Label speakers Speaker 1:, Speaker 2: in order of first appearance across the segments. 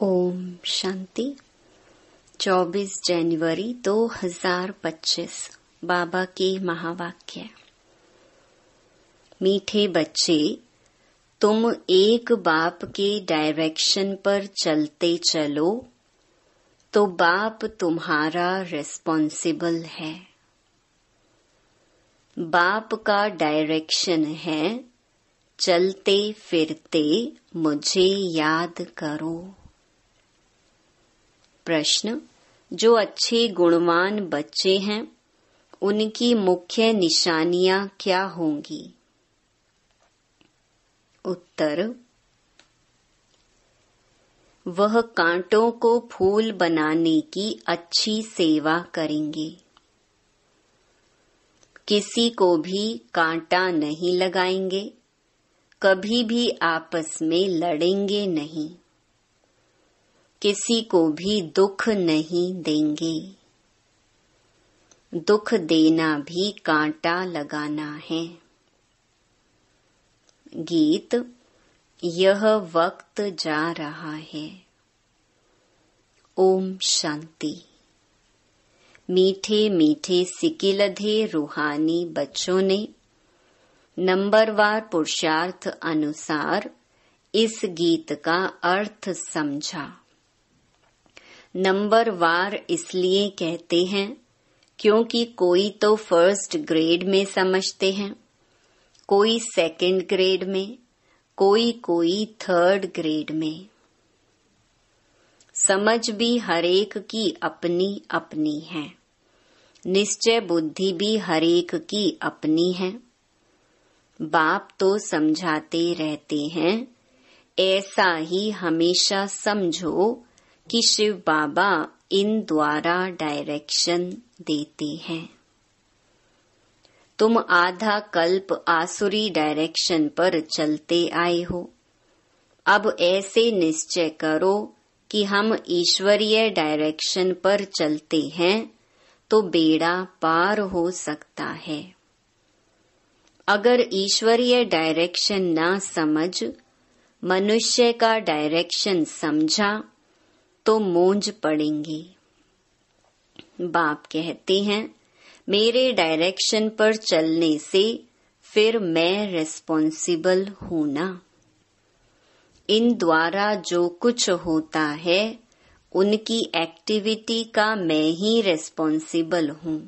Speaker 1: ओम शांति। 24 जनवरी 2025 बाबा के महावाक्य। मीठे बच्चे, तुम एक बाप के डायरेक्शन पर चलते चलो तो बाप तुम्हारा रिस्पॉन्सिबल है। बाप का डायरेक्शन है, चलते फिरते मुझे याद करो। प्रश्न, जो अच्छे गुणवान बच्चे हैं उनकी मुख्य निशानियां क्या होंगी? उत्तर, वह कांटों को फूल बनाने की अच्छी सेवा करेंगे। किसी को भी कांटा नहीं लगाएंगे, कभी भी आपस में लड़ेंगे नहीं, किसी को भी दुख नहीं देंगे। दुख देना भी कांटा लगाना है। गीत, यह वक्त जा रहा है। ओम शांति। मीठे मीठे सिकिलधे रूहानी बच्चों ने नंबरवार पुरुषार्थ अनुसार इस गीत का अर्थ समझा। नंबरवार इसलिए कहते हैं क्योंकि कोई तो फर्स्ट ग्रेड में समझते हैं, कोई सेकंड ग्रेड में, कोई थर्ड ग्रेड में। समझ भी हरेक की अपनी अपनी है, निश्चय बुद्धि भी हरेक की अपनी है। बाप तो समझाते रहते हैं, ऐसा ही हमेशा समझो कि शिव बाबा इन द्वारा डायरेक्शन देते हैं। तुम आधा कल्प आसुरी डायरेक्शन पर चलते आए हो। अब ऐसे निश्चय करो कि हम ईश्वरीय डायरेक्शन पर चलते हैं तो बेड़ा पार हो सकता है। अगर ईश्वरीय डायरेक्शन ना समझ मनुष्य का डायरेक्शन समझा तो मूंझ पड़ेंगे। बाप कहते हैं, मेरे डायरेक्शन पर चलने से फिर मैं रिस्पॉन्सिबल हूं ना। इन द्वारा जो कुछ होता है उनकी एक्टिविटी का मैं ही रिस्पॉन्सिबल हूं,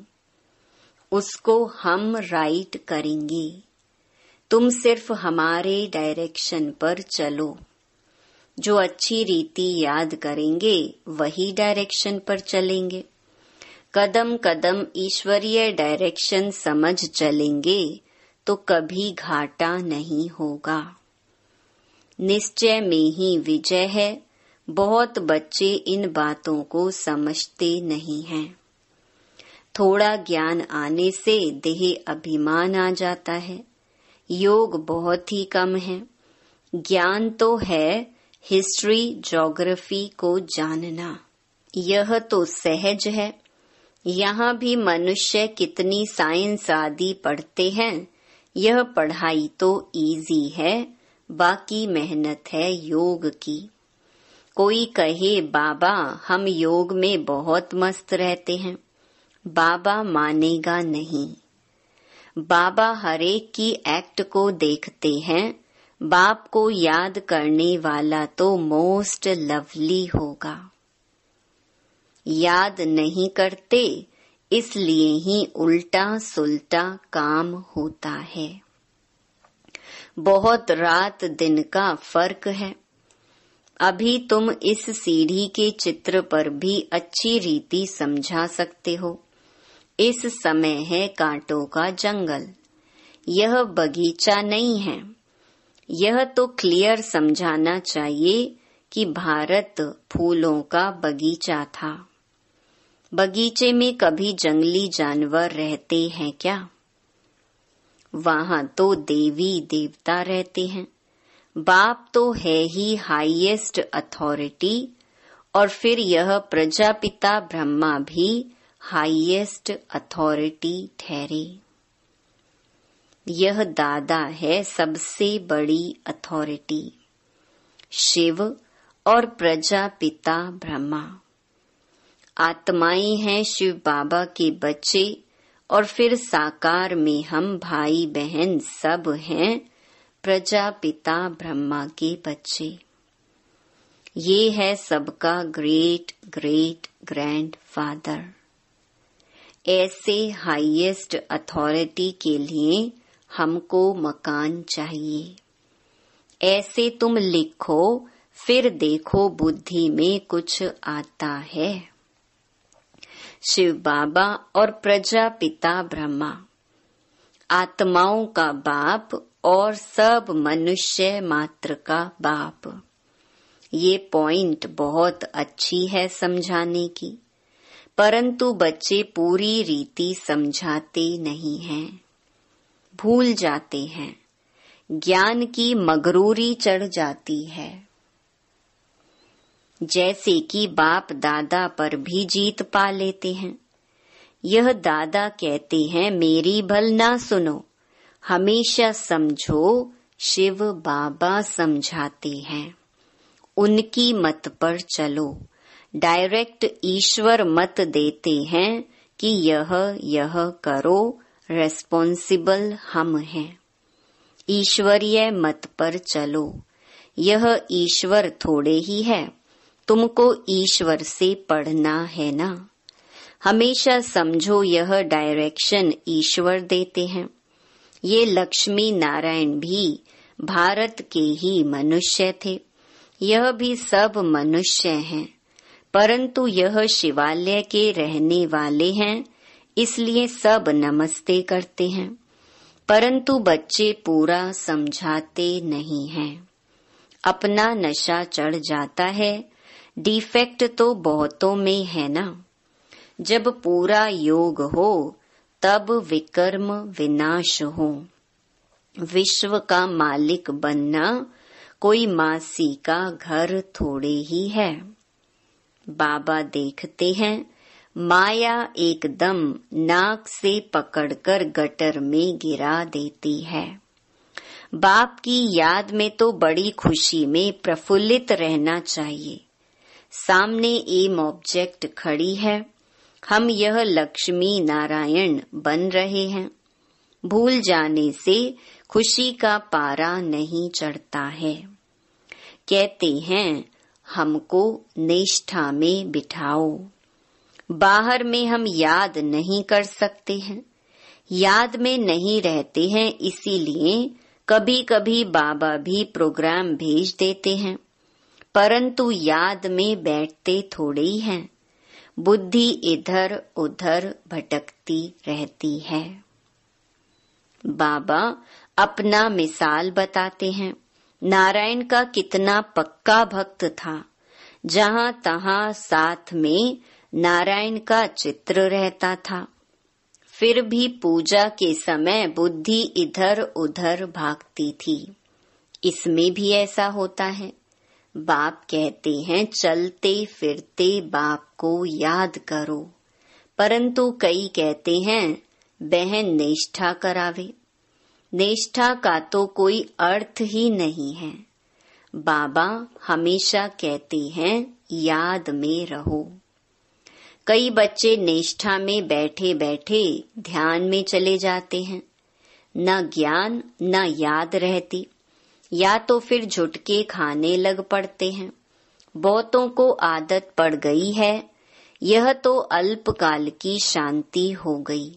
Speaker 1: उसको हम राइट करेंगे। तुम सिर्फ हमारे डायरेक्शन पर चलो। जो अच्छी रीति याद करेंगे वही डायरेक्शन पर चलेंगे। कदम कदम ईश्वरीय डायरेक्शन समझ चलेंगे तो कभी घाटा नहीं होगा। निश्चय में ही विजय है। बहुत बच्चे इन बातों को समझते नहीं हैं। थोड़ा ज्ञान आने से देह अभिमान आ जाता है। योग बहुत ही कम है। ज्ञान तो है, हिस्ट्री ज्योग्राफी को जानना यह तो सहज है। यहाँ भी मनुष्य कितनी साइंस आदि पढ़ते हैं, यह पढ़ाई तो इजी है, बाकी मेहनत है योग की। कोई कहे बाबा हम योग में बहुत मस्त रहते हैं, बाबा मानेगा नहीं। बाबा हरेक की एक्ट को देखते हैं। बाप को याद करने वाला तो मोस्ट लवली होगा। याद नहीं करते इसलिए ही उल्टा सुल्टा काम होता है। बहुत रात दिन का फर्क है। अभी तुम इस सीढ़ी के चित्र पर भी अच्छी रीति समझा सकते हो। इस समय है कांटों का जंगल, यह बगीचा नहीं है। यह तो क्लियर समझाना चाहिए कि भारत फूलों का बगीचा था। बगीचे में कभी जंगली जानवर रहते हैं क्या? वहां तो देवी देवता रहते हैं। बाप तो है ही हाईएस्ट अथॉरिटी और फिर यह प्रजापिता ब्रह्मा भी हाईएस्ट अथॉरिटी ठहरे। यह दादा है सबसे बड़ी अथॉरिटी। शिव और प्रजापिता ब्रह्मा। आत्माएं हैं शिव बाबा के बच्चे और फिर साकार में हम भाई बहन सब हैं प्रजापिता ब्रह्मा के बच्चे। ये है सबका ग्रेट ग्रेट ग्रैंड फादर। ऐसे हाईएस्ट अथॉरिटी के लिए हमको मकान चाहिए। ऐसे तुम लिखो, फिर देखो बुद्धि में कुछ आता है। शिव बाबा और प्रजापिता ब्रह्मा आत्माओं का बाप और सब मनुष्य मात्र का बाप। ये पॉइंट बहुत अच्छी है समझाने की, परंतु बच्चे पूरी रीति समझाते नहीं हैं, भूल जाते हैं। ज्ञान की मगरूरी चढ़ जाती है। जैसे कि बाप दादा पर भी जीत पा लेते हैं। यह दादा कहते हैं मेरी भल ना सुनो, हमेशा समझो शिव बाबा समझाते हैं, उनकी मत पर चलो। डायरेक्ट ईश्वर मत देते हैं कि यह करो, रेस्पॉन्सिबल हम हैं। ईश्वरीय मत पर चलो। यह ईश्वर थोड़े ही है, तुमको ईश्वर से पढ़ना है ना। हमेशा समझो यह डायरेक्शन ईश्वर देते हैं। ये लक्ष्मी नारायण भी भारत के ही मनुष्य थे। यह भी सब मनुष्य हैं, परंतु यह शिवालय के रहने वाले हैं, इसलिए सब नमस्ते करते हैं। परंतु बच्चे पूरा समझाते नहीं हैं। अपना नशा चढ़ जाता है। डिफेक्ट तो बहुतों में है ना। जब पूरा योग हो तब विकर्म विनाश हो। विश्व का मालिक बनना कोई मासी का घर थोड़े ही है। बाबा देखते हैं माया एकदम नाक से पकड़कर गटर में गिरा देती है। बाप की याद में तो बड़ी खुशी में प्रफुल्लित रहना चाहिए। सामने एम ऑब्जेक्ट खड़ी है, हम यह लक्ष्मी नारायण बन रहे हैं। भूल जाने से खुशी का पारा नहीं चढ़ता है। कहते हैं हमको निष्ठा में बिठाओ। बाहर में हम याद नहीं कर सकते हैं, याद में नहीं रहते हैं, इसीलिए कभी कभी बाबा भी प्रोग्राम भेज देते हैं, परंतु याद में बैठते थोड़े ही हैं। बुद्धि इधर उधर भटकती रहती है। बाबा अपना मिसाल बताते हैं। नारायण का कितना पक्का भक्त था। जहाँ तहाँ साथ में नारायण का चित्र रहता था, फिर भी पूजा के समय बुद्धि इधर उधर भागती थी। इसमें भी ऐसा होता है। बाप कहते हैं चलते फिरते बाप को याद करो, परंतु कई कहते हैं बहन निष्ठा करावे। निष्ठा का तो कोई अर्थ ही नहीं है। बाबा हमेशा कहते हैं याद में रहो। कई बच्चे निष्ठा में बैठे बैठे ध्यान में चले जाते हैं, न ज्ञान न याद रहती, या तो फिर झुटके खाने लग पड़ते हैं। बहुतों को आदत पड़ गई है। यह तो अल्पकाल की शांति हो गई,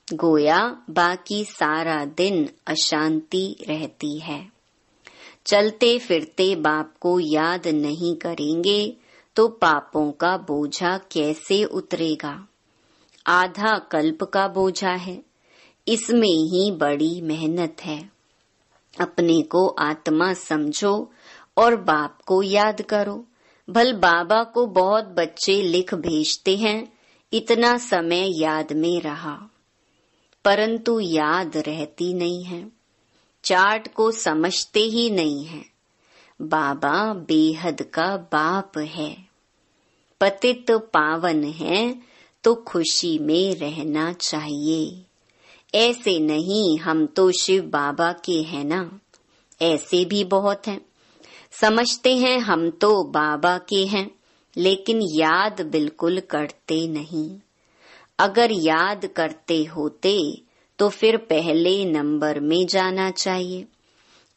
Speaker 1: गोया बाकी सारा दिन अशांति रहती है। चलते फिरते बाप को याद नहीं करेंगे तो पापों का बोझा कैसे उतरेगा। आधा कल्प का बोझा है, इसमें ही बड़ी मेहनत है। अपने को आत्मा समझो और बाप को याद करो। भल बाबा को बहुत बच्चे लिख भेजते हैं इतना समय याद में रहा, परंतु याद रहती नहीं है। चार्ट को समझते ही नहीं है। बाबा बेहद का बाप है, पतित पावन है, तो खुशी में रहना चाहिए। ऐसे नहीं हम तो शिव बाबा के हैं ना, ऐसे भी बहुत हैं। समझते हैं हम तो बाबा के हैं, लेकिन याद बिल्कुल करते नहीं। अगर याद करते होते तो फिर पहले नंबर में जाना चाहिए।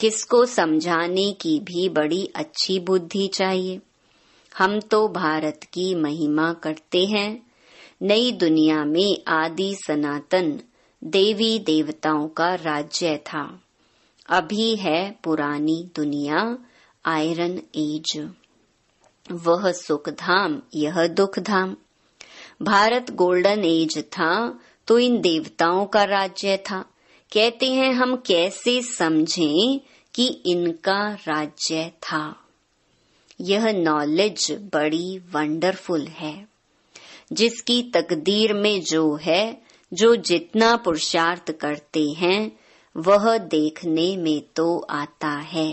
Speaker 1: किसको समझाने की भी बड़ी अच्छी बुद्धि चाहिए। हम तो भारत की महिमा करते हैं। नई दुनिया में आदि सनातन देवी देवताओं का राज्य था। अभी है पुरानी दुनिया, आयरन एज। वह सुख धाम, यह दुख धाम। भारत गोल्डन एज था तो इन देवताओं का राज्य था। कहते हैं हम कैसे समझें कि इनका राज्य था। यह नॉलेज बड़ी वंडरफुल है। जिसकी तकदीर में जो है, जो जितना पुरुषार्थ करते हैं वह देखने में तो आता है।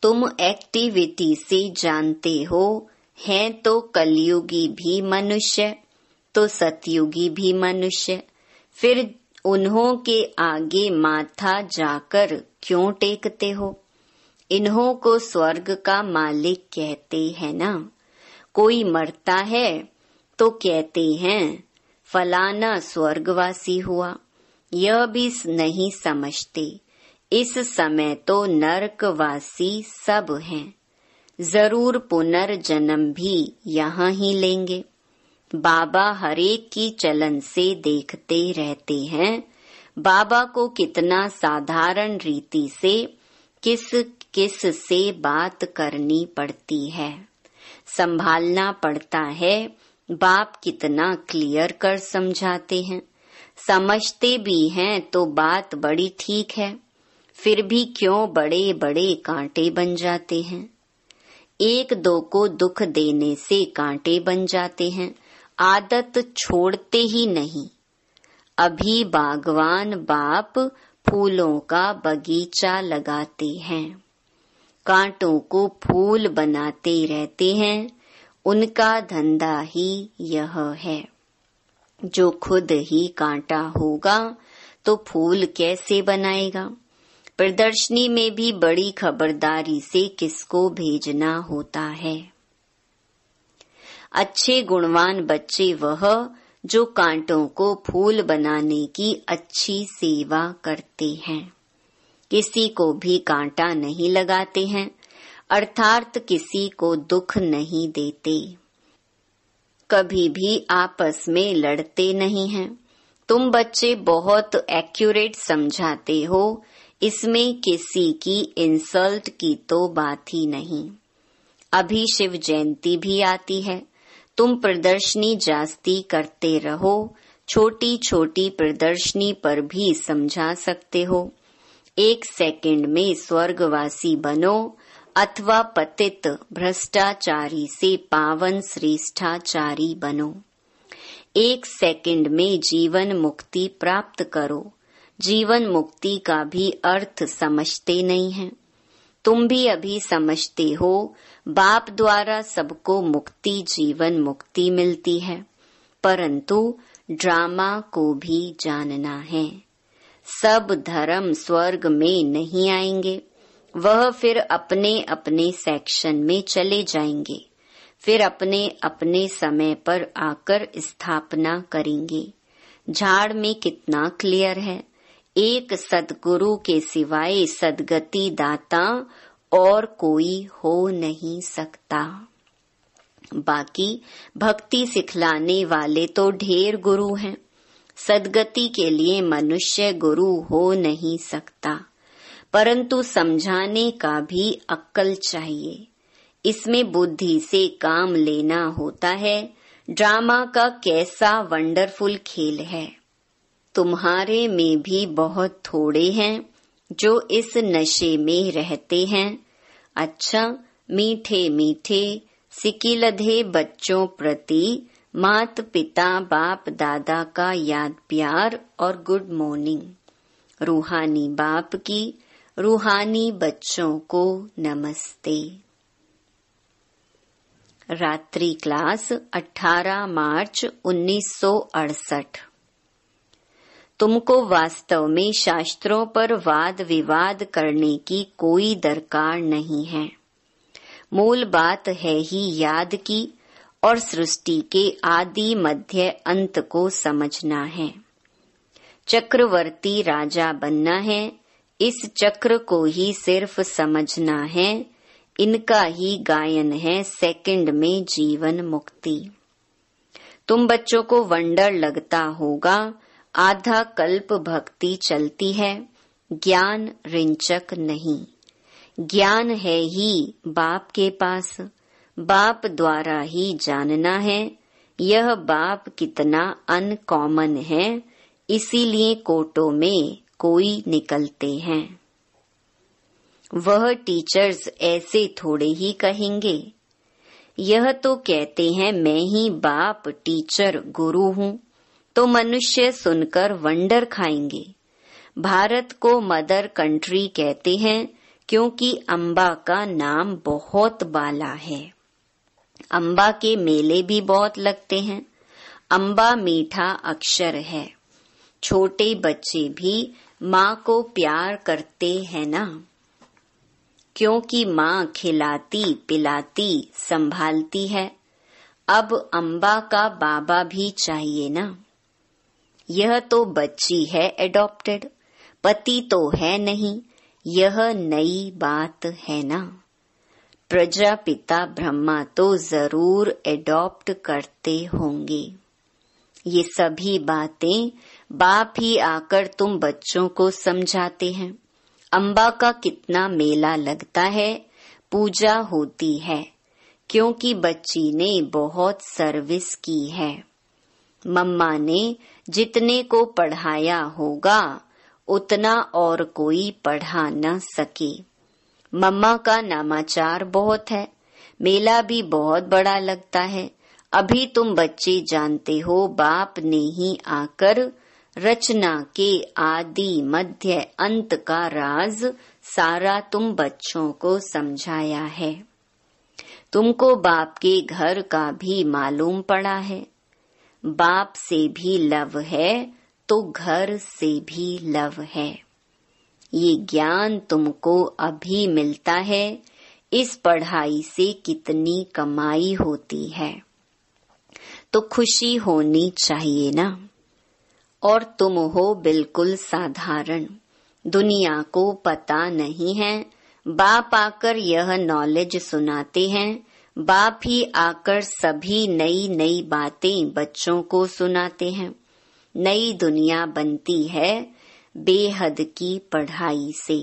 Speaker 1: तुम एक्टिविटी से जानते हो, हैं तो कलयुगी भी मनुष्य तो सतयुगी भी मनुष्य। फिर उन्हों के आगे माथा जाकर क्यों टेकते हो। इन्हों को स्वर्ग का मालिक कहते हैं ना। कोई मरता है तो कहते हैं फलाना स्वर्गवासी हुआ। यह भी नहीं समझते इस समय तो नरकवासी सब हैं। जरूर पुनर्जन्म भी यहाँ ही लेंगे। बाबा हरेक की चलन से देखते रहते हैं। बाबा को कितना साधारण रीति से किस किस से बात करनी पड़ती है, संभालना पड़ता है। बाप कितना क्लियर कर समझाते हैं। समझते भी हैं तो बात बड़ी ठीक है, फिर भी क्यों बड़े बड़े कांटे बन जाते हैं। एक दो को दुख देने से कांटे बन जाते हैं, आदत छोड़ते ही नहीं। अभी बागवान बाप फूलों का बगीचा लगाते हैं, कांटों को फूल बनाते रहते हैं। उनका धंधा ही यह है। जो खुद ही कांटा होगा तो फूल कैसे बनाएगा। प्रदर्शनी में भी बड़ी खबरदारी से किसको भेजना होता है। अच्छे गुणवान बच्चे वह जो कांटों को फूल बनाने की अच्छी सेवा करते हैं। किसी को भी कांटा नहीं लगाते हैं, अर्थात किसी को दुख नहीं देते। कभी भी आपस में लड़ते नहीं हैं। तुम बच्चे बहुत एक्यूरेट समझाते हो, इसमें किसी की इंसल्ट की तो बात ही नहीं। अभी शिव जयंती भी आती है। तुम प्रदर्शनी जास्ती करते रहो। छोटी छोटी प्रदर्शनी पर भी समझा सकते हो। 1 सेकंड में स्वर्गवासी बनो अथवा पतित भ्रष्टाचारी से पावन श्रेष्ठाचारी बनो। 1 सेकंड में जीवन मुक्ति प्राप्त करो। जीवन मुक्ति का भी अर्थ समझते नहीं हैं। तुम भी अभी समझते हो, बाप द्वारा सबको मुक्ति जीवन मुक्ति मिलती है, परंतु ड्रामा को भी जानना है। सब धर्म स्वर्ग में नहीं आएंगे, वह फिर अपने अपने सेक्शन में चले जाएंगे, फिर अपने अपने समय पर आकर स्थापना करेंगे। झाड़ में कितना क्लियर है। एक सद्गुरु के सिवाय सद्गति दाता और कोई हो नहीं सकता। बाकी भक्ति सिखलाने वाले तो ढेर गुरु हैं। सद्गति के लिए मनुष्य गुरु हो नहीं सकता, परंतु समझाने का भी अक्ल चाहिए। इसमें बुद्धि से काम लेना होता है। ड्रामा का कैसा वंडरफुल खेल है। तुम्हारे में भी बहुत थोड़े हैं जो इस नशे में रहते हैं। अच्छा, मीठे मीठे सिकिलधे बच्चों प्रति मात पिता बाप दादा का याद प्यार और गुड मॉर्निंग। रूहानी बाप की रूहानी बच्चों को नमस्ते। रात्रि क्लास 18 मार्च 1968। तुमको वास्तव में शास्त्रों पर वाद विवाद करने की कोई दरकार नहीं है। मूल बात है ही याद की और सृष्टि के आदि मध्य अंत को समझना है। चक्रवर्ती राजा बनना है, इस चक्र को ही सिर्फ समझना है। इनका ही गायन है सेकंड में जीवन मुक्ति। तुम बच्चों को वंडर लगता होगा, आधा कल्प भक्ति चलती है, ज्ञान रिंचक नहीं। ज्ञान है ही बाप के पास, बाप द्वारा ही जानना है। यह बाप कितना अनकॉमन है, इसीलिए कोटों में कोई निकलते हैं। वह टीचर्स ऐसे थोड़े ही कहेंगे। यह तो कहते हैं मैं ही बाप टीचर गुरु हूँ, तो मनुष्य सुनकर वंडर खाएंगे। भारत को मदर कंट्री कहते हैं क्योंकि अम्बा का नाम बहुत बाला है। अम्बा के मेले भी बहुत लगते हैं। अम्बा मीठा अक्षर है। छोटे बच्चे भी माँ को प्यार करते हैं ना, क्योंकि माँ खिलाती पिलाती संभालती है। अब अम्बा का बाबा भी चाहिए ना। यह तो बच्ची है एडॉप्टेड, पति तो है नहीं। यह नई बात है ना। प्रजापिता ब्रह्मा तो जरूर एडॉप्ट करते होंगे। ये सभी बातें बाप ही आकर तुम बच्चों को समझाते हैं। अम्बा का कितना मेला लगता है, पूजा होती है, क्योंकि बच्ची ने बहुत सर्विस की है। मम्मा ने जितने को पढ़ाया होगा उतना और कोई पढ़ा न सके। मम्मा का नामाचार बहुत है, मेला भी बहुत बड़ा लगता है। अभी तुम बच्चे जानते हो बाप ने ही आकर रचना के आदि मध्य अंत का राज सारा तुम बच्चों को समझाया है। तुमको बाप के घर का भी मालूम पड़ा है। बाप से भी लव है तो घर से भी लव है। ये ज्ञान तुमको अभी मिलता है। इस पढ़ाई से कितनी कमाई होती है, तो खुशी होनी चाहिए ना। और तुम हो बिल्कुल साधारण, दुनिया को पता नहीं है। बाप आकर यह नॉलेज सुनाते हैं। बाप ही आकर सभी नई नई बातें बच्चों को सुनाते हैं। नई दुनिया बनती है बेहद की पढ़ाई से।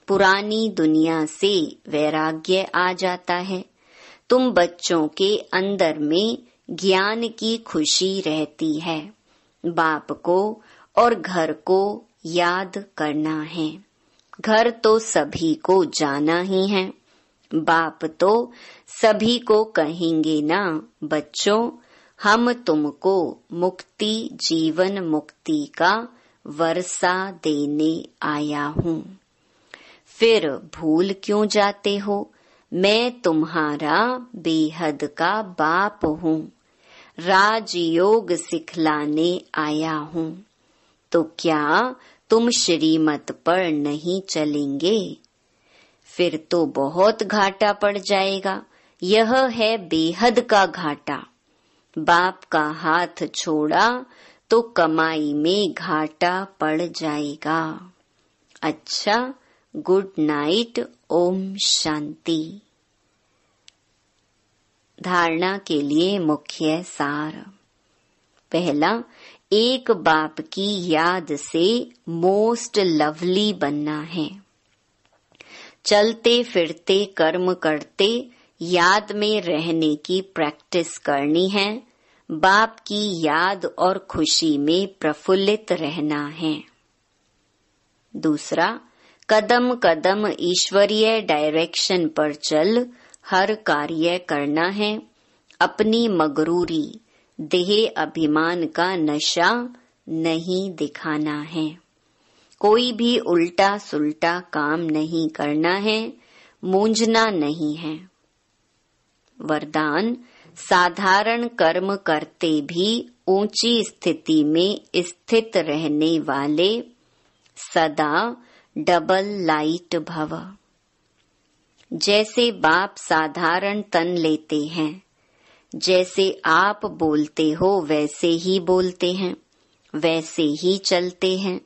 Speaker 1: पुरानी दुनिया से वैराग्य आ जाता है। तुम बच्चों के अंदर में ज्ञान की खुशी रहती है। बाप को और घर को याद करना है। घर तो सभी को जाना ही है। बाप तो सभी को कहेंगे ना, बच्चों हम तुमको मुक्ति जीवन मुक्ति का वर्षा देने आया हूँ। फिर भूल क्यों जाते हो, मैं तुम्हारा बेहद का बाप हूँ। राजयोग सिखलाने आया हूँ। तो क्या तुम श्रीमत पर नहीं चलेंगे? फिर तो बहुत घाटा पड़ जाएगा। यह है बेहद का घाटा। बाप का हाथ छोड़ा तो कमाई में घाटा पड़ जाएगा। अच्छा, गुड नाइट, ओम शांति। धारणा के लिए मुख्य सार। पहला, एक बाप की याद से मोस्ट लवली बनना है। चलते फिरते कर्म करते याद में रहने की प्रैक्टिस करनी है। बाप की याद और खुशी में प्रफुल्लित रहना है। दूसरा, कदम कदम ईश्वरीय डायरेक्शन पर चल हर कार्य करना है। अपनी मगरूरी देह अभिमान का नशा नहीं दिखाना है। कोई भी उल्टा सुल्टा काम नहीं करना है, मूंझना नहीं है। वरदान, साधारण कर्म करते भी ऊंची स्थिति में स्थित रहने वाले सदा डबल लाइट भव। जैसे बाप साधारण तन लेते हैं, जैसे आप बोलते हो वैसे ही बोलते हैं, वैसे ही चलते हैं,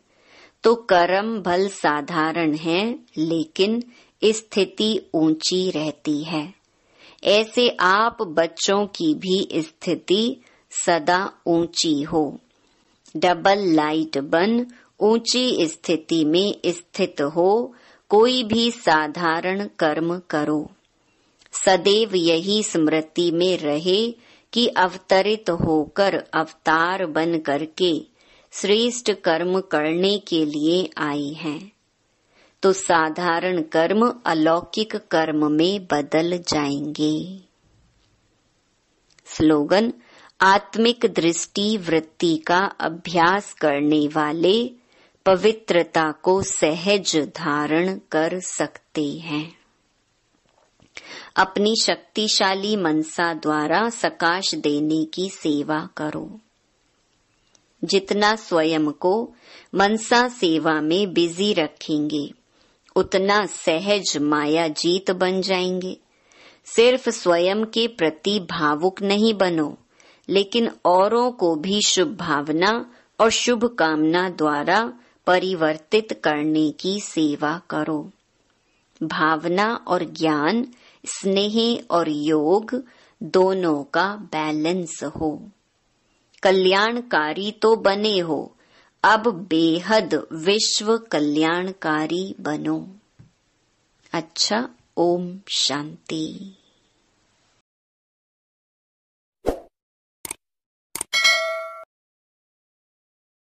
Speaker 1: तो कर्म भल साधारण है लेकिन स्थिति ऊंची रहती है। ऐसे आप बच्चों की भी स्थिति सदा ऊंची हो। डबल लाइट बन ऊंची स्थिति में स्थित हो, कोई भी साधारण कर्म करो। सदैव यही स्मृति में रहे कि अवतरित होकर अवतार बन करके श्रेष्ठ कर्म करने के लिए आई हैं, तो साधारण कर्म अलौकिक कर्म में बदल जाएंगे। स्लोगन: आत्मिक दृष्टि वृत्ति का अभ्यास करने वाले पवित्रता को सहज धारण कर सकते हैं। अपनी शक्तिशाली मनसा द्वारा सकाश देने की सेवा करो। जितना स्वयं को मनसा सेवा में बिजी रखेंगे, उतना सहज माया जीत बन जाएंगे। सिर्फ स्वयं के प्रति भावुक नहीं बनो, लेकिन औरों को भी शुभ भावना और शुभ कामना द्वारा परिवर्तित करने की सेवा करो। भावना और ज्ञान, स्नेह और योग दोनों का बैलेंस हो। कल्याणकारी तो बने हो, अब बेहद विश्व कल्याणकारी बनो। अच्छा, ओम शांति।